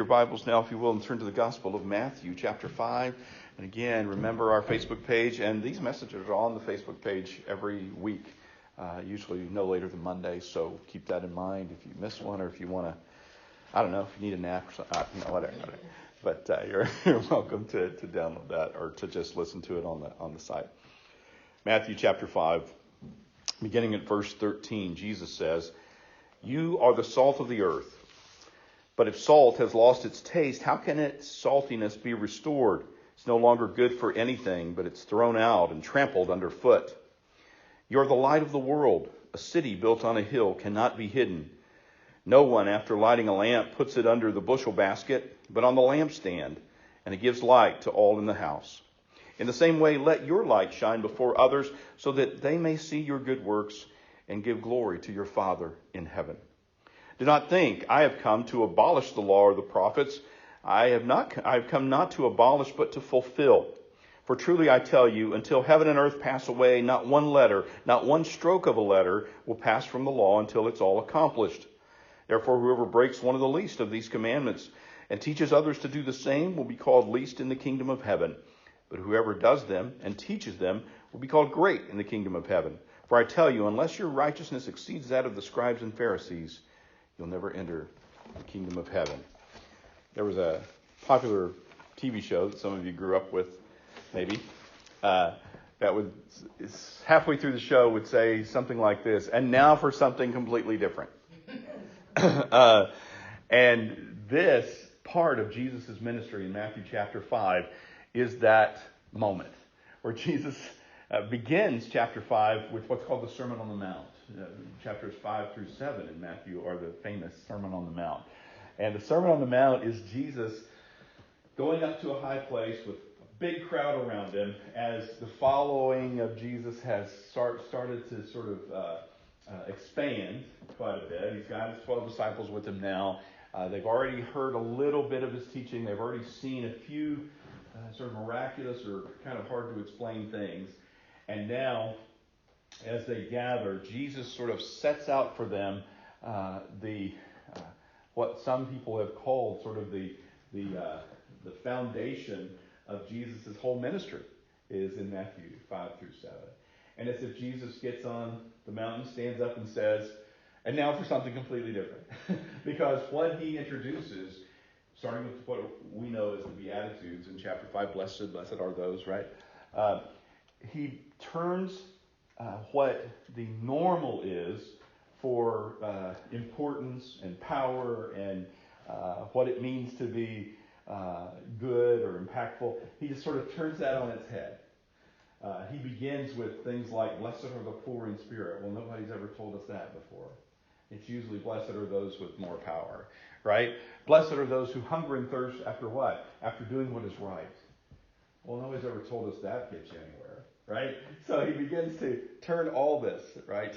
Your Bibles now, if you will, and turn to the Gospel of Matthew, chapter 5. And again, remember our Facebook page, and these messages are on the Facebook page every week, usually no later than Monday, so keep that in mind if you miss one or if you want to, I don't know, if you need a nap or something, whatever. But you're welcome to download that or to just listen to it on the site. Matthew chapter 5, beginning at verse 13, Jesus says, "You are the salt of the earth. But if salt has lost its taste, how can its saltiness be restored? It's no longer good for anything, but it's thrown out and trampled underfoot. You're the light of the world. A city built on a hill cannot be hidden. No one, after lighting a lamp, puts it under the bushel basket, but on the lampstand, and it gives light to all in the house. In the same way, let your light shine before others, so that they may see your good works and give glory to your Father in heaven. Do not think I have come to abolish the law or the prophets. I have come not to abolish, but to fulfill. For truly I tell you, until heaven and earth pass away, not one letter, not one stroke of a letter will pass from the law until it's all accomplished. Therefore, whoever breaks one of the least of these commandments and teaches others to do the same will be called least in the kingdom of heaven. But whoever does them and teaches them will be called great in the kingdom of heaven. For I tell you, unless your righteousness exceeds that of the scribes and Pharisees, you'll never enter the kingdom of heaven." There was a popular TV show that some of you grew up with, maybe, that would, halfway through the show, would say something like this, "And now for something completely different." And this part of Jesus' ministry in Matthew chapter 5 is that moment where Jesus begins chapter 5 with what's called the Sermon on the Mount. Chapters 5 through 7 in Matthew are the famous Sermon on the Mount. And the Sermon on the Mount is Jesus going up to a high place with a big crowd around him as the following of Jesus has started to sort of expand quite a bit. He's got his 12 disciples with him now. They've already heard a little bit of his teaching. They've already seen a few sort of miraculous or kind of hard to explain things. And now, as they gather, Jesus sort of sets out for them what some people have called sort of the foundation of Jesus' whole ministry is in Matthew 5 through 7. And it's if Jesus gets on the mountain, stands up and says, "And now for something completely different." Because what he introduces, starting with what we know as the Beatitudes in chapter 5, blessed are those, right? He turns what the normal is for importance and power and what it means to be good or impactful. He just sort of turns that on its head. He begins with things like, "Blessed are the poor in spirit." Well, nobody's ever told us that before. It's usually, "Blessed are those with more power," right? "Blessed are those who hunger and thirst after what? After doing what is right." Well, nobody's ever told us that gets you anywhere, right? So he begins to turn all this, right?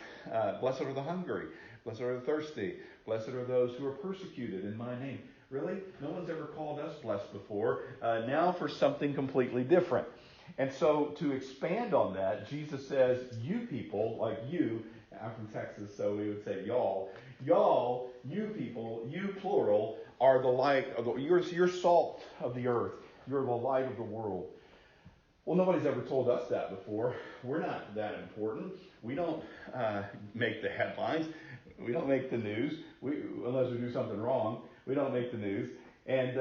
"Blessed are the hungry. Blessed are the thirsty. Blessed are those who are persecuted in my name." Really? No one's ever called us blessed before. Now for something completely different. And so to expand on that, Jesus says, you people, like you, I'm from Texas, so we would say y'all, you people, you plural, are the light of the, you're salt of the earth. You're the light of the world. Well, nobody's ever told us that before. We're not that important. We don't make the headlines. We don't make the news. Unless we do something wrong, we don't make the news. And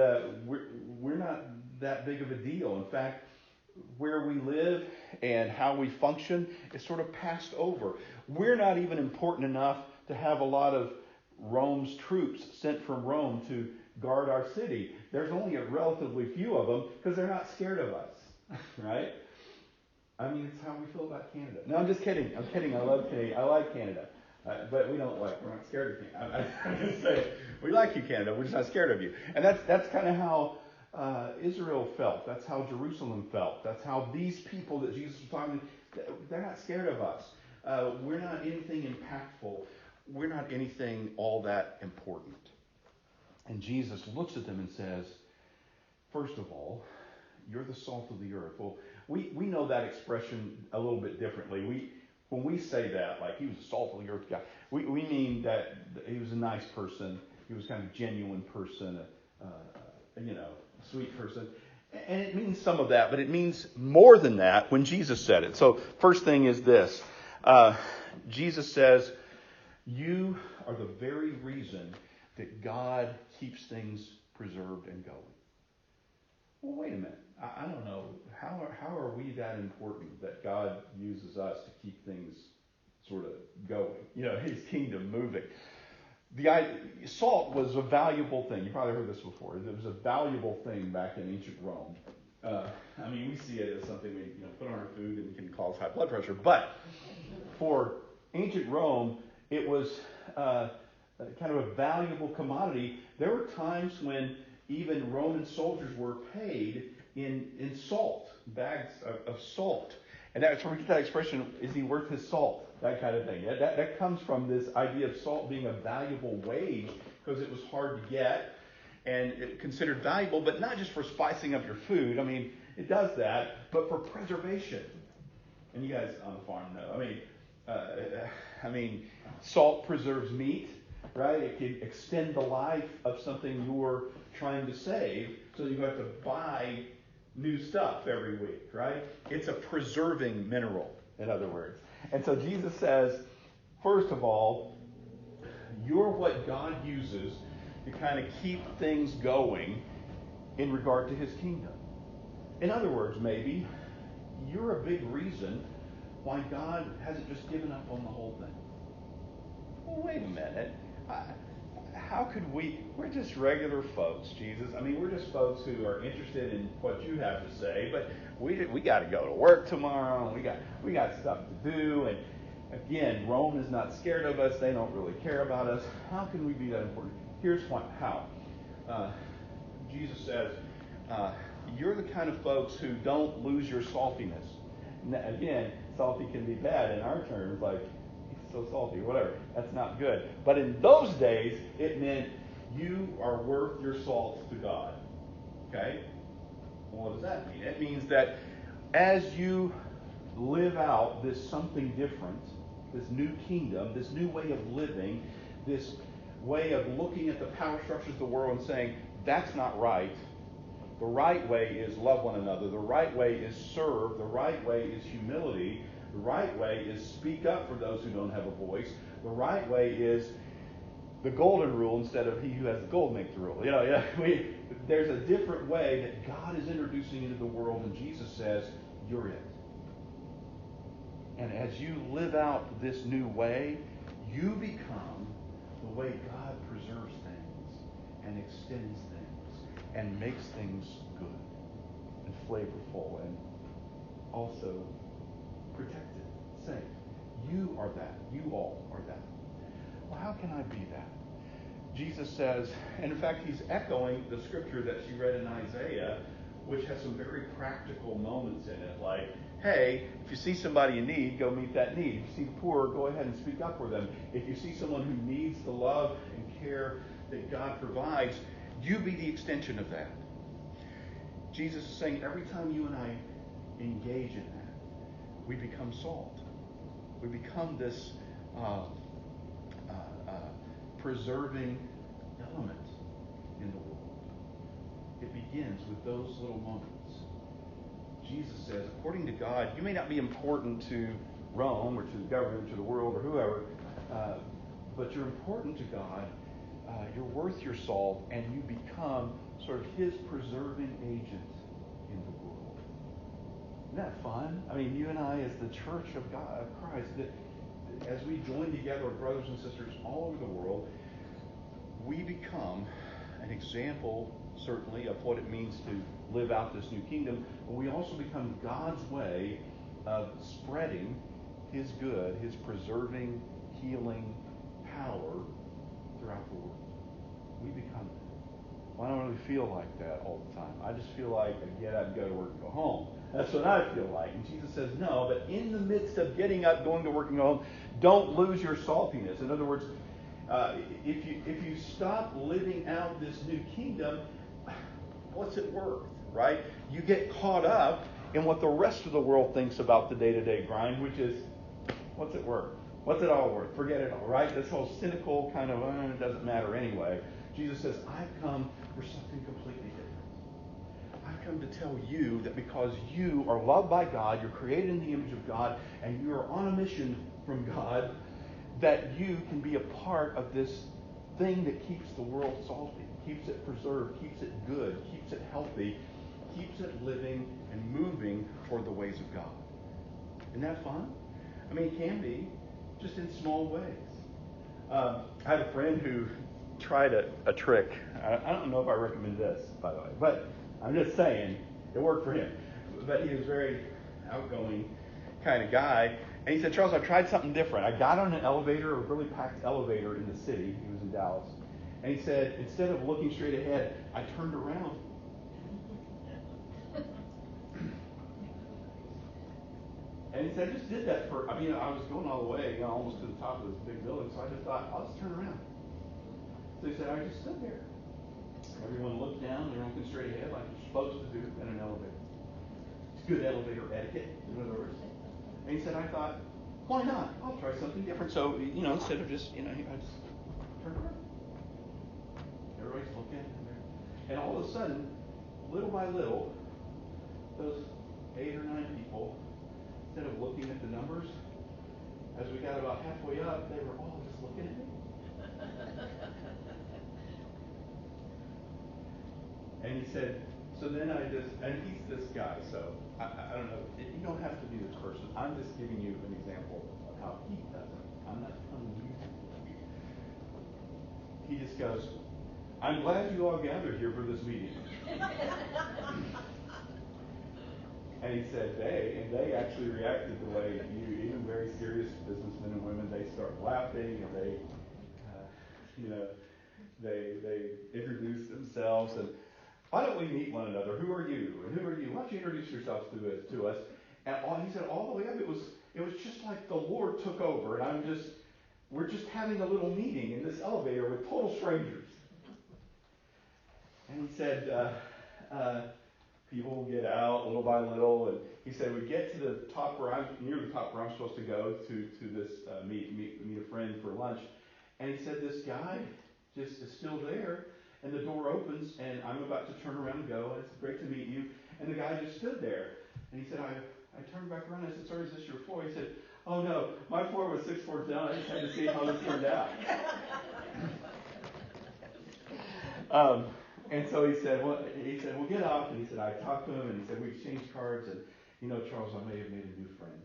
we're not that big of a deal. In fact, where we live and how we function is sort of passed over. We're not even important enough to have a lot of Rome's troops sent from Rome to guard our city. There's only a relatively few of them because they're not scared of us, right? I mean, it's how we feel about Canada. No, I'm just kidding. I'm kidding. I love Canada. I like Canada. But we're not scared of Canada. I'm just saying, we like you, Canada. We're just not scared of you. And that's kind of how Israel felt. That's how Jerusalem felt. That's how these people that Jesus was talking to, they're not scared of us. We're not anything impactful. We're not anything all that important. And Jesus looks at them and says, first of all, you're the salt of the earth. Well, we know that expression a little bit differently. When we say that, like he was the salt of the earth guy, we mean that he was a nice person. He was kind of a genuine person, sweet person. And it means some of that, but it means more than that when Jesus said it. So first thing is this. Jesus says, you are the very reason that God keeps things preserved and going. Well, wait a minute. I don't know. How are we that important that God uses us to keep things sort of going? His kingdom moving. Salt was a valuable thing. You probably heard this before. It was a valuable thing back in ancient Rome. We see it as something we put on our food and can cause high blood pressure. But for ancient Rome, it was kind of a valuable commodity. There were times when even Roman soldiers were paid in salt, bags of salt. And that's where we get that expression, is he worth his salt? That kind of thing. That comes from this idea of salt being a valuable wage because it was hard to get and considered valuable, but not just for spicing up your food. It does that, but for preservation. And you guys on the farm know. Salt preserves meat, right? It can extend the life of something you're trying to save, so you have to buy new stuff every week, right? It's a preserving mineral, in other words. And so Jesus says, first of all, you're what God uses to kind of keep things going in regard to his kingdom. In other words, maybe, you're a big reason why God hasn't just given up on the whole thing. Well, wait a minute. How could we're just regular folks, Jesus. We're just folks who are interested in what you have to say, but we got to go to work tomorrow, and we got stuff to do, and again, Rome is not scared of us. They don't really care about us. How can we be that important? Here's how. Jesus says, you're the kind of folks who don't lose your saltiness. Now, again, salty can be bad in our terms, like, so salty, whatever. That's not good. But in those days, it meant you are worth your salt to God. Okay? Well, what does that mean? It means that as you live out this something different, this new kingdom, this new way of living, this way of looking at the power structures of the world and saying, that's not right. The right way is love one another. The right way is serve. The right way is humility. The right way is speak up for those who don't have a voice. The right way is the golden rule instead of he who has the gold make the rule. There's a different way that God is introducing into the world, and Jesus says, you're it. And as you live out this new way, you become the way God preserves things and extends things and makes things good and flavorful and also protected, safe. You are that. You all are that. Well, how can I be that? Jesus says, and in fact, he's echoing the scripture that she read in Isaiah, which has some very practical moments in it, like, hey, if you see somebody in need, go meet that need. If you see the poor, go ahead and speak up for them. If you see someone who needs the love and care that God provides, you be the extension of that. Jesus is saying every time you and I engage in that, we become salt. We become this preserving element in the world. It begins with those little moments. Jesus says, according to God, you may not be important to Rome or to the government, to the world, or whoever, but you're important to God. You're worth your salt, and you become sort of his preserving agent in the world. Isn't that fun? You and I, as the church of God, of Christ, as we join together with brothers and sisters all over the world, we become an example, certainly, of what it means to live out this new kingdom, but we also become God's way of spreading his good, his preserving, healing power throughout the world. We become that. Well, I don't really feel like that all the time. I just feel like I get up and go to work and go home. That's what I feel like. And Jesus says, no, but in the midst of getting up, going to work and going home, don't lose your saltiness. In other words, if you stop living out this new kingdom, what's it worth, right? You get caught up in what the rest of the world thinks about the day-to-day grind, which is, what's it worth? What's it all worth? Forget it all, right? This whole cynical kind of, it doesn't matter anyway. Jesus says, I've come for something completely different. come to tell you that because you are loved by God, you're created in the image of God, and you are on a mission from God, that you can be a part of this thing that keeps the world salty, keeps it preserved, keeps it good, keeps it healthy, keeps it living and moving toward the ways of God. Isn't that fun? I mean, it can be, just in small ways. I had a friend who tried a trick. I don't know if I recommend this, by the way, but I'm just saying it worked for him. But he was a very outgoing kind of guy. And he said, Charles, I've tried something different. I got on an elevator, a really packed elevator in the city. He was in Dallas. And he said, instead of looking straight ahead, I turned around. And he said, I just did that I was going all the way, almost to the top of this big building, so I just thought, I'll just turn around. So he said, I just stood there. Everyone looked down, they're looking straight ahead like you're supposed to do in an elevator. It's good elevator etiquette, in other words. And he said, I thought, why not? I'll try something different. So, instead of just, I just turned around. Everybody's looking, and all of a sudden, little by little, those 8 or 9 people, instead of looking at the numbers, as we got about halfway up, they were all just looking at me. And he said, so then and he's this guy, so I don't know, you don't have to be this person. I'm just giving you an example of how he does it. I'm not telling you to do it. He just goes, I'm glad you all gathered here for this meeting. And he said, they actually reacted the way you, even very serious businessmen and women, they start laughing and they introduce themselves and, why don't we meet one another? Who are you? And who are you? Why don't you introduce yourself to us? And he said, all the way up, it was just like the Lord took over, and we're just having a little meeting in this elevator with total strangers. And he said, people get out little by little, and he said, we get to the top near the top where I'm supposed to go to this meet a friend for lunch. And he said, this guy just is still there. And the door opens, and I'm about to turn around and go, and it's great to meet you. And the guy just stood there. And he said, I turned back around. I said, sir, is this your floor? He said, oh, no, my floor was 6 floors down. I just had to see how this turned out. And so he said, well, get off. And he said, I talked to him, and he said, we exchanged cards. And, Charles, I may have made a new friend.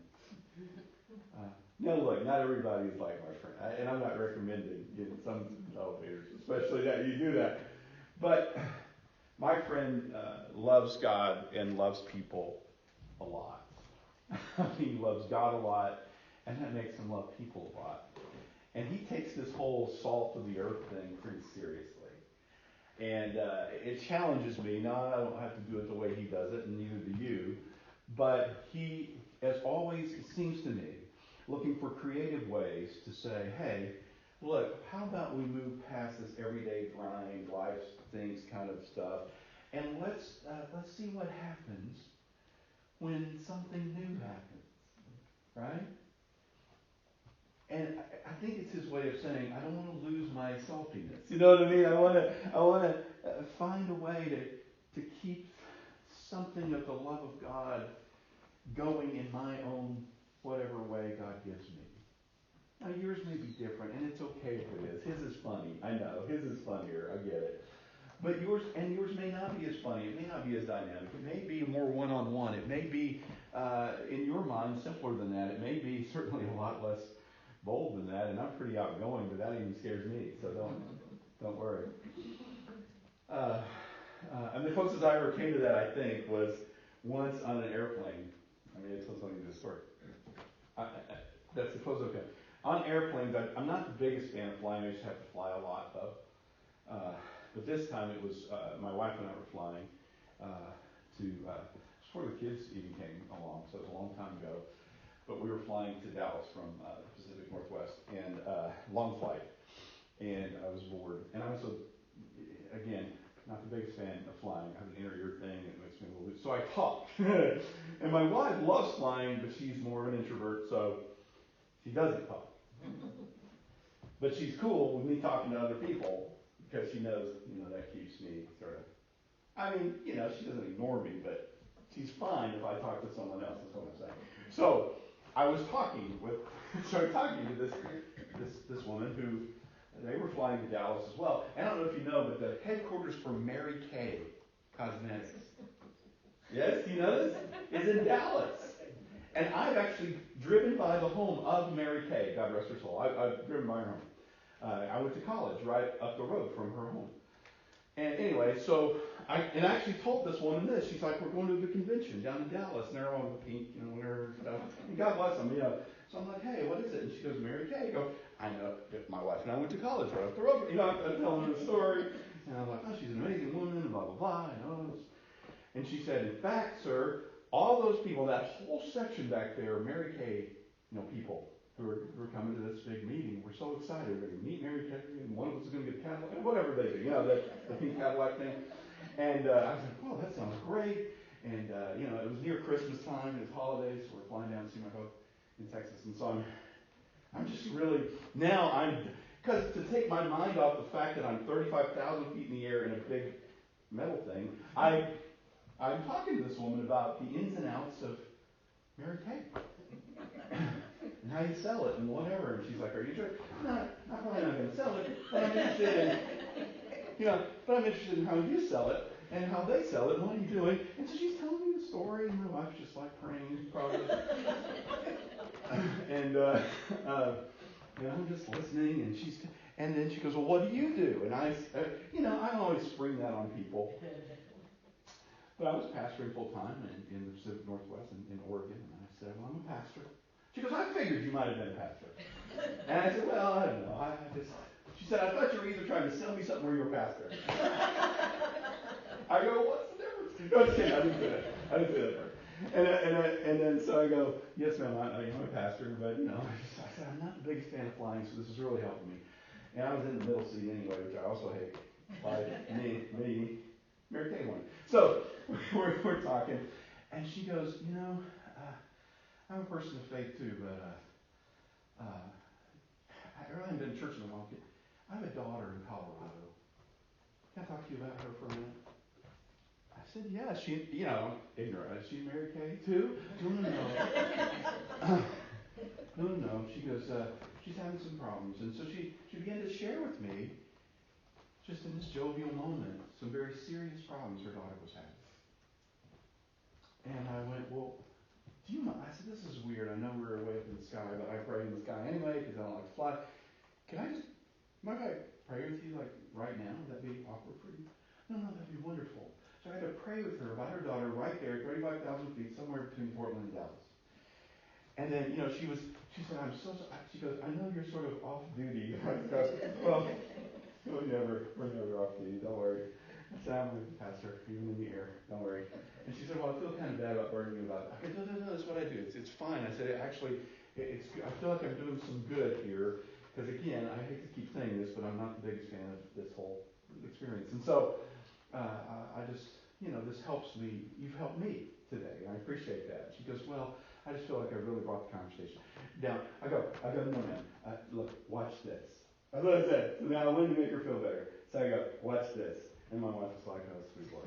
Now, look, not everybody is like my friend. And I'm not recommending in some elevators, especially that you do that. But my friend loves God and loves people a lot. He loves God a lot, and that makes him love people a lot. And he takes this whole salt of the earth thing pretty seriously. And it challenges me. Now, I don't have to do it the way he does it, and neither do you. But he, as always, it seems to me, looking for creative ways to say, hey, look, how about we move past this everyday grind, life things kind of stuff, and let's see what happens when something new happens, right? And I think it's his way of saying, I don't want to lose my saltiness. You know what I mean? I want to find a way to keep something of the love of God going in my own whatever way God gives me. Now, yours may be different, and it's okay if it is. His is funny. I know. His is funnier. I get it. But yours may not be as funny. It may not be as dynamic. It may be more one-on-one. It may be, in your mind, simpler than that. It may be certainly a lot less bold than that. And I'm pretty outgoing, but that even scares me. So don't worry. And the closest I ever came to that, I think, was once on an airplane. I mean, it's something to this story. That's the closest I've come. On airplanes, I'm not the biggest fan of flying. I used to have to fly a lot, though. But this time it was my wife and I were flying before the kids even came along, so it was a long time ago. But we were flying to Dallas from the Pacific Northwest, and long flight. And I was bored. And I was, again, not the biggest fan of flying. I have an inner ear thing, and it makes me a little bit. So I talk. And my wife loves flying, but she's more of an introvert, so she doesn't talk. But she's cool with me talking to other people because she knows, that keeps me sort of I mean, you know, she doesn't ignore me, but she's fine if I talk to someone else, is what I'm saying. So I was started talking to this woman who, they were flying to Dallas as well. And I don't know if you know, but the headquarters for Mary Kay Cosmetics, yes, do you know this? Is in Dallas. And I've actually driven by the home of Mary Kay, God rest her soul. I've driven by her home. I went to college right up the road from her home. And anyway, so I actually told this woman this. She's like, we're going to the convention down in Dallas, and they're all in the pink, you know, whatever stuff. And God bless them, you know. So I'm like, hey, what is it? And she goes, Mary Kay. I go, I know. My wife and I went to college right up the road. You know, I'm telling her the story. And I'm like, oh, she's an amazing woman, blah, blah, blah. You know. And she said, in fact, sir, all those people, that whole section back there, are Mary Kay, you know, people who are coming to this big meeting. We're so excited. We're going to meet Mary Kay, and one of us is going to get a Cadillac, whatever they do, you know, the pink Cadillac thing. And I was like, oh, that sounds great. And, you know, it was near Christmas time. It was holidays, so we're flying down to see my hope in Texas. And so I'm just really, because to take my mind off the fact that I'm 35,000 feet in the air in a big metal thing, I'm talking to this woman about the ins and outs of Mary Kay. And how you sell it and whatever. And she's like, are you sure? No, I'm probably not going to sell it. But I'm interested in how you sell it and how they sell it and what are you doing. And so she's telling me the story, and my wife's just like praying, probably. And I'm just listening, and then she goes, well, what do you do? And I always spring that on people. But I was pastoring full time in the Pacific Northwest in Oregon, and I said, well, I'm a pastor. She goes, I figured you might have been a pastor. And I said, well, I don't know. She said, I thought you were either trying to sell me something or you were a pastor. I go, what's the difference? No, I'm just kidding. I didn't say that part. And then so I go, yes, ma'am, I'm a pastor, but you know, I said, I'm not the biggest fan of flying, so this is really helping me. And I was in the middle seat anyway, which I also hate. Me, Mary Kay one. So we're talking, and she goes, you know, I'm a person of faith too, but I really haven't been to church in a while. I have a daughter in Colorado. Can I talk to you about her for a minute? I said, yeah, she, you know, I'm ignorant. Is she Mary Kay too? No. She goes, she's having some problems. And so she began to share with me, just in this jovial moment, some very serious problems her daughter was having. And I went, well, do you mind? I said, this is weird. I know we're way up in the sky, but I pray in the sky anyway because I don't like to fly. Might I pray with you like right now? Would that be awkward for you? No, that'd be wonderful. So I had to pray with her about her daughter right there, 35,000 feet, somewhere between Portland and Dallas. And then, you know, she said, I'm so sorry. She goes, I know you're sort of off duty. I go, well, we're never off duty. Don't worry. I said, I'm a pastor, even in the air. Don't worry. And she said, well, I feel kind of bad about burdening you about it. I said, no, that's what I do. It's fine. I said, actually, I feel like I'm doing some good here. Because again, I hate to keep saying this, but I'm not the biggest fan of this whole experience. And so, I just, you know, this helps me. You've helped me today. And I appreciate that. She goes, well, I just feel like I really brought the conversation down. I go, no, man. Look, watch this. That's what I said. So now I wanted to make her feel better. So I go, watch this. And my wife was like, oh, sweet boy.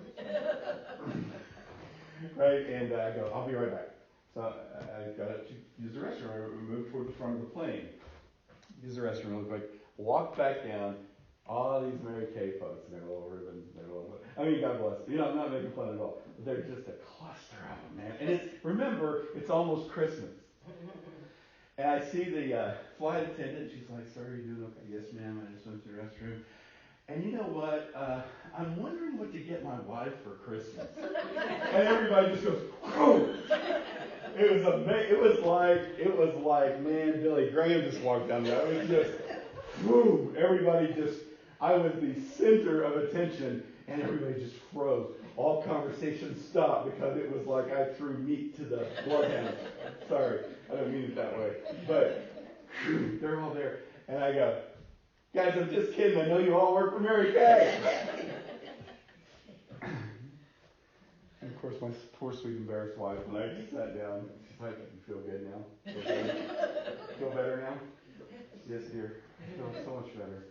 Right? And I go, I'll be right back. So I got to use the restroom. I moved toward the front of the plane. Use the restroom real quick. Walked back down. All these Mary Kay folks, and their little ribbons, and their little. I mean, God bless. You know, I'm not making fun at all. But they're just a cluster of them, man. And remember, it's almost Christmas. And I see the flight attendant. She's like, "Sir, are you doing okay?" "Yes, ma'am. I just went to the restroom." And you know what? I'm wondering what to get my wife for Christmas. And everybody just goes, "Whoa!" It was like, man, Billy Graham just walked down there. It was just, whoo! Everybody just. I was the center of attention, and everybody just froze. All conversation stopped because it was like I threw meat to the bloodhounds. Sorry, I don't mean it that way. But whew, they're all there. And I go, guys, I'm just kidding. I know you all work for Mary Kay. And of course, my poor, sweet, embarrassed wife, when I sat down, she's like, you feel good now? Feel better now? Yes, dear. I feel so much better.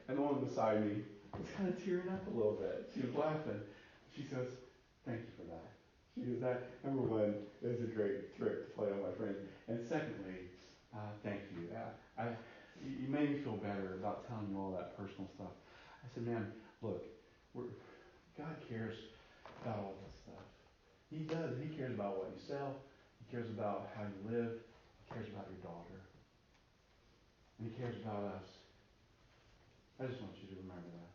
And the woman beside me was kind of tearing up a little bit. She was laughing. She says, thank you for that. She goes, that, number one, is a great trick to play on my friends. And secondly, thank you. You made me feel better about telling you all that personal stuff. I said, man, look, God cares about all this stuff. He does. He cares about what you sell. He cares about how you live. He cares about your daughter. And he cares about us. I just want you to remember that.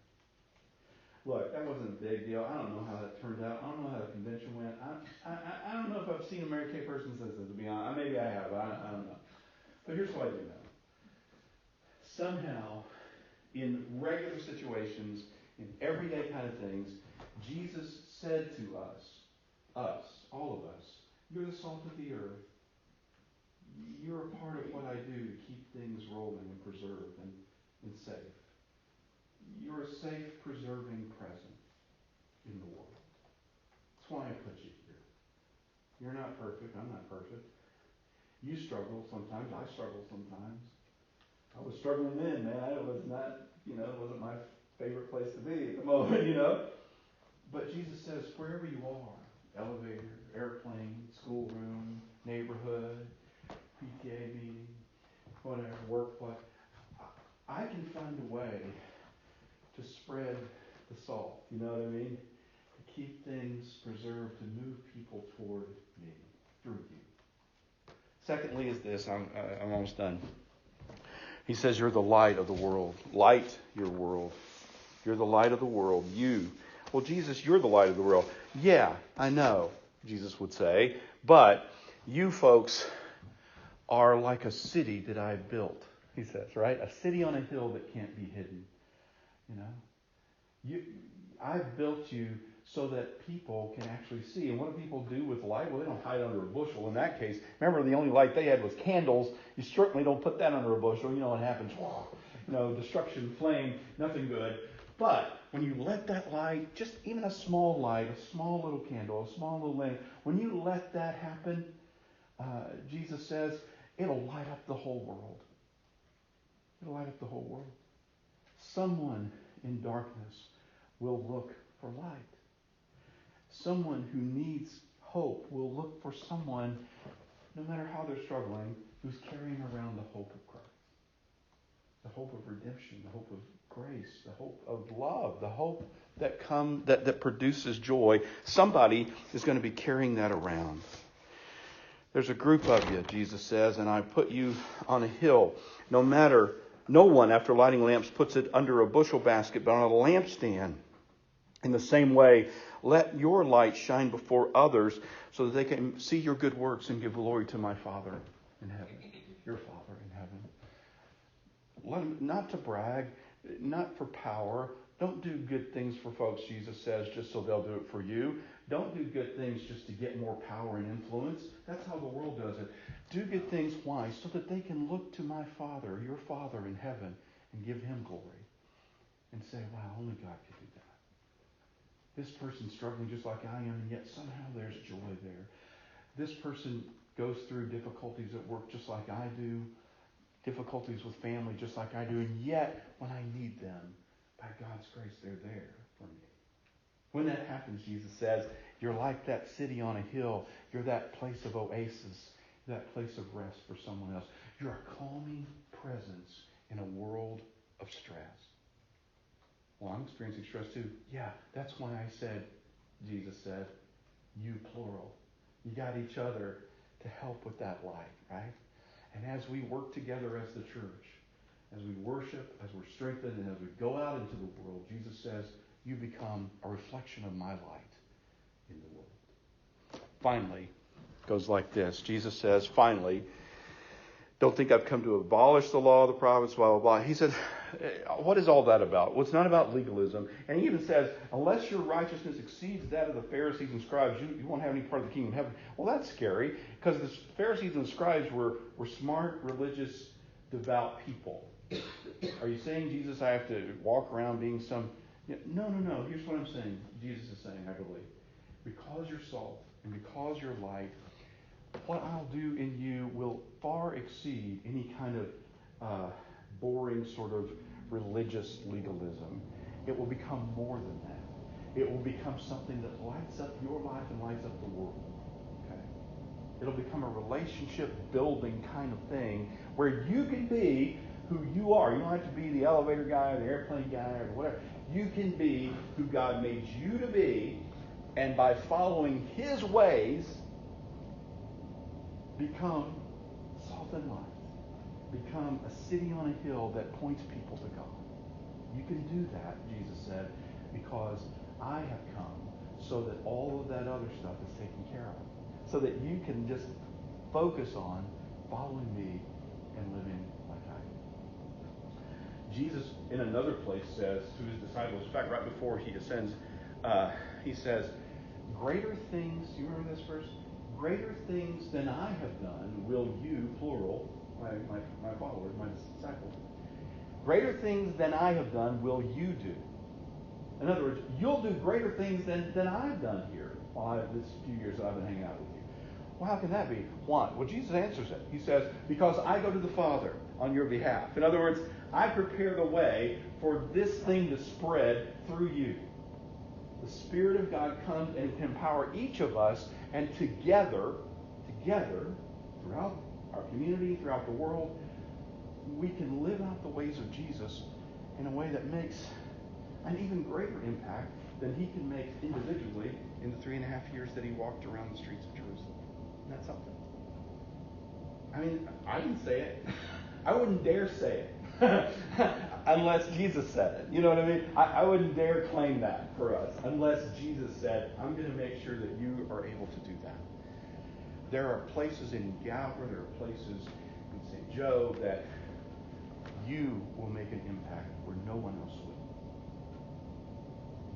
Look, that wasn't a big deal. I don't know how that turned out. I don't know how the convention went. I don't know if I've seen a Mary Kay person since then, to be honest. Maybe I have. I don't know. But here's what I do know. Somehow, in regular situations, in everyday kind of things, Jesus said to us, all of us, you're the salt of the earth. You're a part of what I do to keep things rolling and preserved and safe. You're a safe, preserving presence in the world. That's why I put you here. You're not perfect. I'm not perfect. You struggle sometimes. I struggle sometimes. I was struggling then, man. It was not, it wasn't my favorite place to be at the moment, But Jesus says, wherever you are, elevator, airplane, schoolroom, neighborhood, PTA meeting, whatever, workplace, I can find a way to spread the salt, you know what I mean? To keep things preserved, to move people toward me, through you. Secondly is this, I'm almost done. He says, you're the light of the world. Light your world. You're the light of the world. Well, Jesus, you're the light of the world. Yeah, I know, Jesus would say. But you folks are like a city that I built, he says, right? A city on a hill that can't be hidden. I've built you so that people can actually see. And what do people do with light? Well, they don't hide under a bushel in that case. Remember, the only light they had was candles. You certainly don't put that under a bushel. You know what happens. Destruction, flame, nothing good. But when you let that light, just even a small light, a small little candle, a small little lamp, when you let that happen, Jesus says, it'll light up the whole world. It'll light up the whole world. Someone in darkness will look for light. Someone who needs hope will look for someone, no matter how they're struggling, who's carrying around the hope of Christ. The hope of redemption, the hope of grace, the hope of love, the hope that produces joy. Somebody is going to be carrying that around. There's a group of you, Jesus says, and I put you on a hill. No one, after lighting lamps, puts it under a bushel basket, but on a lampstand. In the same way, let your light shine before others so that they can see your good works and give glory to my Father in heaven, your Father in heaven. Not to brag, not for power. Don't do good things for folks, Jesus says, just so they'll do it for you. Don't do good things just to get more power and influence. That's how the world does it. Do good things, why? So that they can look to my Father, your Father in heaven, and give him glory. And say, wow, only God could do that. This person's struggling just like I am, and yet somehow there's joy there. This person goes through difficulties at work just like I do, difficulties with family just like I do, and yet when I need them, by God's grace, they're there for me. When that happens, Jesus says, you're like that city on a hill. You're that place of oasis, that place of rest for someone else. You're a calming presence in a world of stress. Well, I'm experiencing stress too. Yeah, that's why I said, Jesus said, you plural. You got each other to help with that light, right? And as we work together as the church, as we worship, as we're strengthened, and as we go out into the world, Jesus says, you become a reflection of my light in the world. Finally, it goes like this. Jesus says, finally, don't think I've come to abolish the law of the prophets, blah, blah, blah. He said, what is all that about? Well, it's not about legalism. And he even says, unless your righteousness exceeds that of the Pharisees and scribes, you won't have any part of the kingdom of heaven. Well, that's scary, because the Pharisees and scribes were smart, religious, devout people. Are you saying, Jesus, I have to walk around being some... No. Here's what I'm saying. Jesus is saying, I believe. Because you're salt and because you're light, what I'll do in you will far exceed any kind of boring sort of religious legalism. It will become more than that. it will become something that lights up your life and lights up the world. Okay? It'll become a relationship building kind of thing where you can be who you are. You don't have to be the elevator guy or the airplane guy or whatever. You can be who God made you to be, and by following His ways, become salt and light. Become a city on a hill that points people to God. You can do that, Jesus said, because I have come so that all of that other stuff is taken care of. So that you can just focus on following me and living like I do. Jesus, in another place, says to his disciples, in fact, right before he ascends, he says, greater things, do you remember this verse? Greater things than I have done will you, plural, my followers, my disciples, greater things than I have done will you do. In other words, you'll do greater things than I've done here this few years that I've been hanging out with you. Well, how can that be? Why? Well, Jesus answers it. He says, because I go to the Father on your behalf. In other words, I prepare the way for this thing to spread through you. The Spirit of God comes and can empower each of us, and together, throughout our community, throughout the world, we can live out the ways of Jesus in a way that makes an even greater impact than he can make individually in the 3.5 years that he walked around the streets of Jerusalem. Isn't that something? I mean, I didn't say it. I wouldn't dare say it unless Jesus said it. You know what I mean? I wouldn't dare claim that for us unless Jesus said, I'm going to make sure that you are able to do that. There are places in Galva, there are places in St. Joe that you will make an impact where no one else will.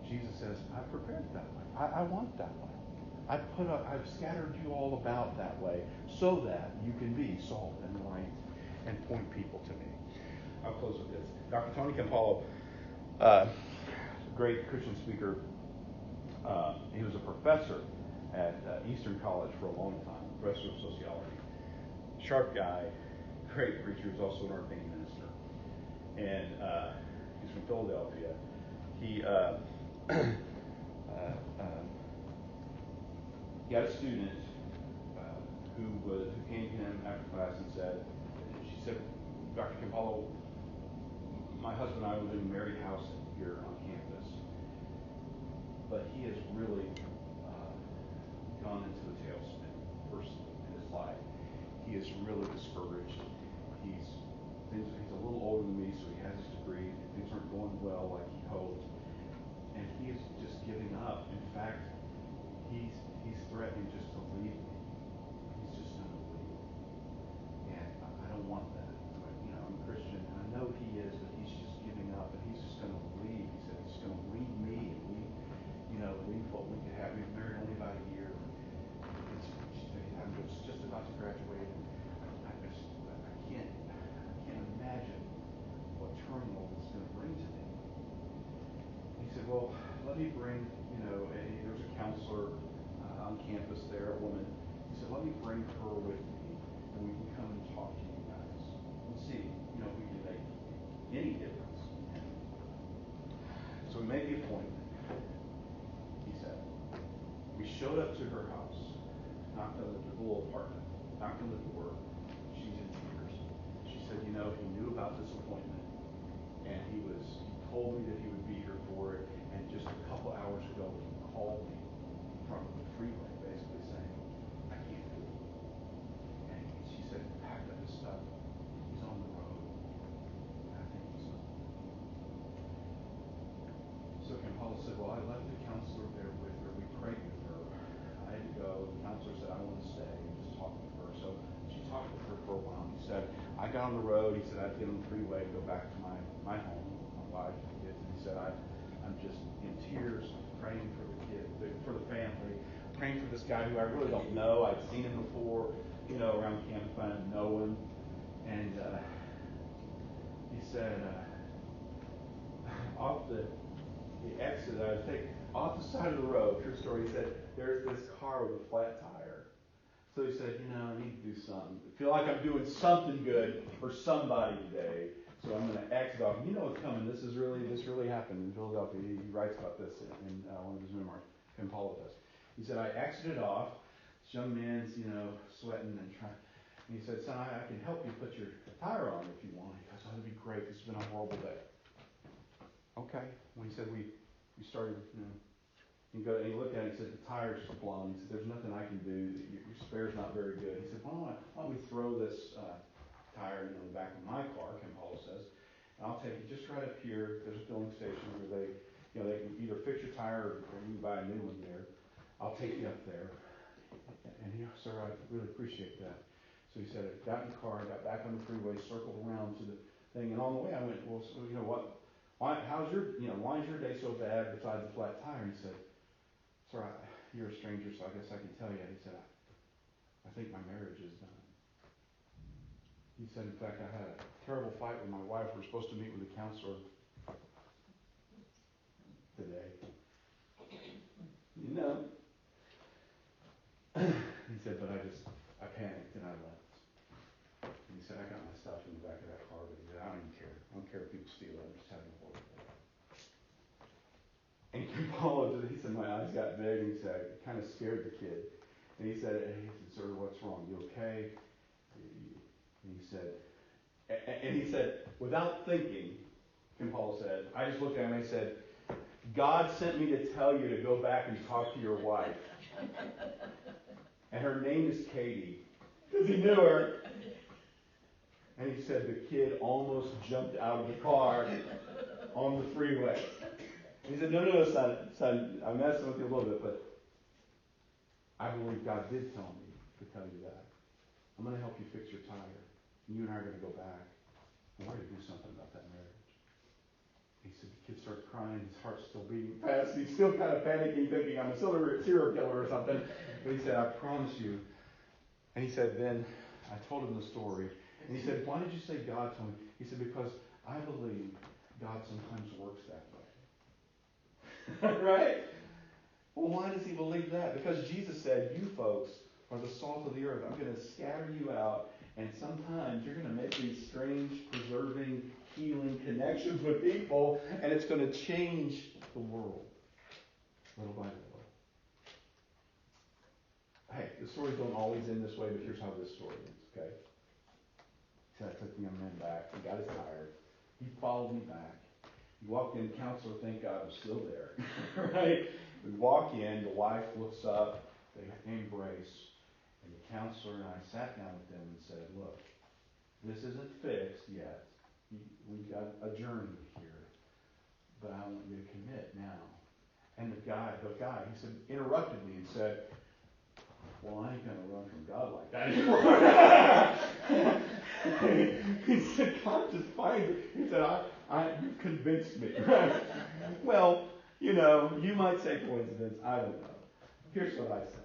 Jesus says, I've prepared it that way. I want that way. I've scattered you all about that way so that you can be salt and light and point people to me. I'll close with this. Dr. Tony Campolo, great Christian speaker, he was a professor at Eastern College for a long time, professor of sociology. Sharp guy, great preacher. He was also an ordained minister. And he's from Philadelphia. He had a student who came to him after class and she said, Dr. Campolo, my husband and I live in a married house here on campus, but he has really gone into a tailspin personally in his life. He is really discouraged. He's a little older than me, so he has his degree. Things aren't going well like he hoped. And he is just giving up. In fact, he's threatening just to leave me. He's just going to leave. And I don't want that. I'm a Christian. I know he is, but he's just giving up, and he's just going to leave. He said he's just going to leave me and leave what we could have. We've been married only about a year. I'm just about to graduate. I can't imagine what turmoil it's going to bring to me. He said, well, let me bring, there's a counselor on campus there, a woman. He said, let me bring her with me, and we can come and talk to you guys and see, if we can make any difference. So we made the appointment, he said. We showed up to her house, knocked on the little apartment, knocked on the door. She's in tears. She said, he knew about this appointment, and he told me that he would be here for it, and just a couple hours ago he called me from the freeway, basically saying, I can't do it. And she said, he packed up his stuff. He's on the road. I think he's on. So Campolo said, well, I left the counselor there with her. We prayed with her. I had to go. The counselor said, I want to stay and just talk with her. So she talked with her for a while. He said, I got on the road. He said, I'd get on the freeway and go back to my home, my wife, and kids. And he said, I'm just in tears, praying for the kids, for the family, praying for this guy who I really don't know. I've seen him before, around campus, but I didn't know him. And he said, off the exit I was taking, off the side of the road, true story, he said, there's this car with a flat tire. So he said, I need to do something. I feel like I'm doing something good for somebody today. So I'm going to exit off. You know what's coming. This really happened in Philadelphia. He writes about this in one of his memoirs. Ken Paulo does. He said, I exited off. This young man's, sweating and trying. And he said, son, I can help you put your tire on if you want. He goes, oh, that'd be great. This has been a horrible day. Okay. Well, he said, we started, he looked at it and he said, the tire's blown. He said, there's nothing I can do. Your spare's not very good. He said, why don't we throw this tire in the back of my car, Ken Paulo says, and I'll take it just right up here. There's a filling station where they can either fix your tire or you can buy a new one there. I'll take you up there. And he said, sir, I really appreciate that. So he said, I got in the car, got back on the freeway, circled around to the thing, and on the way I went, well, so, what? Why is your day so bad besides the flat tire? And he said, sir, you're a stranger, so I guess I can tell you. He said, I think my marriage is done. He said, in fact, I had a terrible fight with my wife. We're supposed to meet with a counselor today. He said, but I panicked and I left. And he said, I got my stuff in the back of that car, but he said, I don't even care. I don't care if people steal it. I'm just having a horrible day. And Ken Paulo, he said, my eyes got big, and he said, it kind of scared the kid. And he said, sir, what's wrong? You okay? And he said, without thinking, Ken Paulo said, I just looked at him and I said, God sent me to tell you to go back and talk to your wife. And her name is Katie, because he knew her. And he said the kid almost jumped out of the car on the freeway. And he said, no, son, I'm messing with you a little bit, but I believe God did tell me to tell you that. I'm going to help you fix your tire. You and I are going to go back. And we're going to do something about that marriage. He said the kid starts crying. His heart's still beating fast. He's still kind of panicking, thinking I'm a serial killer or something. But he said, I promise you. And he said, then I told him the story. And he said, why did you say God told me? He said, because I believe God sometimes works that way. Right? Well, why does he believe that? Because Jesus said, you folks are the salt of the earth. I'm going to scatter you out. And sometimes you're going to make these strange, preserving, healing connections with people. And it's going to change the world. Little by little. Hey, the stories don't always end this way, but here's how this story ends, okay? So I took the young man back. He got his tire. He followed me back. He walked in. Counselor, thank God, was still there. Right? We walk in. The wife looks up. They embrace. And the counselor and I sat down with them and said, look, this isn't fixed yet. We've got a journey here. But I want you to commit now. And the guy, he said, interrupted me and said, well, I ain't going to run from God like that anymore. He said, God just finds it. He said, you've convinced me. Well, you might say coincidence. I don't know. Here's what I say.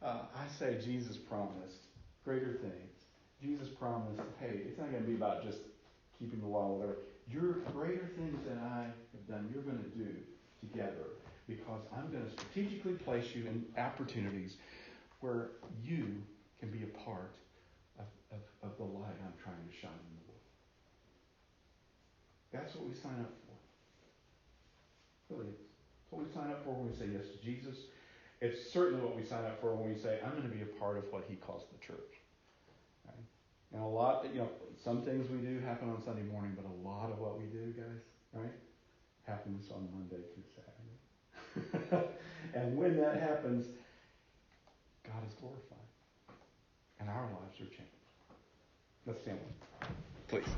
I say Jesus promised greater things. Jesus promised, hey, it's not going to be about just keeping the law or whatever. Your greater things than I have done, you're going to do together. Because I'm going to strategically place you in opportunities where you can be a part of the light I'm trying to shine in the world. That's what we sign up for. Really, it's what we sign up for when we say yes to Jesus. It's certainly what we sign up for when we say, I'm going to be a part of what he calls the church. Okay? And a lot, some things we do happen on Sunday morning, but a lot of what we do, guys, right, happens on Monday through Saturday. And when that happens, God is glorified. And our lives are changed. Let's stand up, please.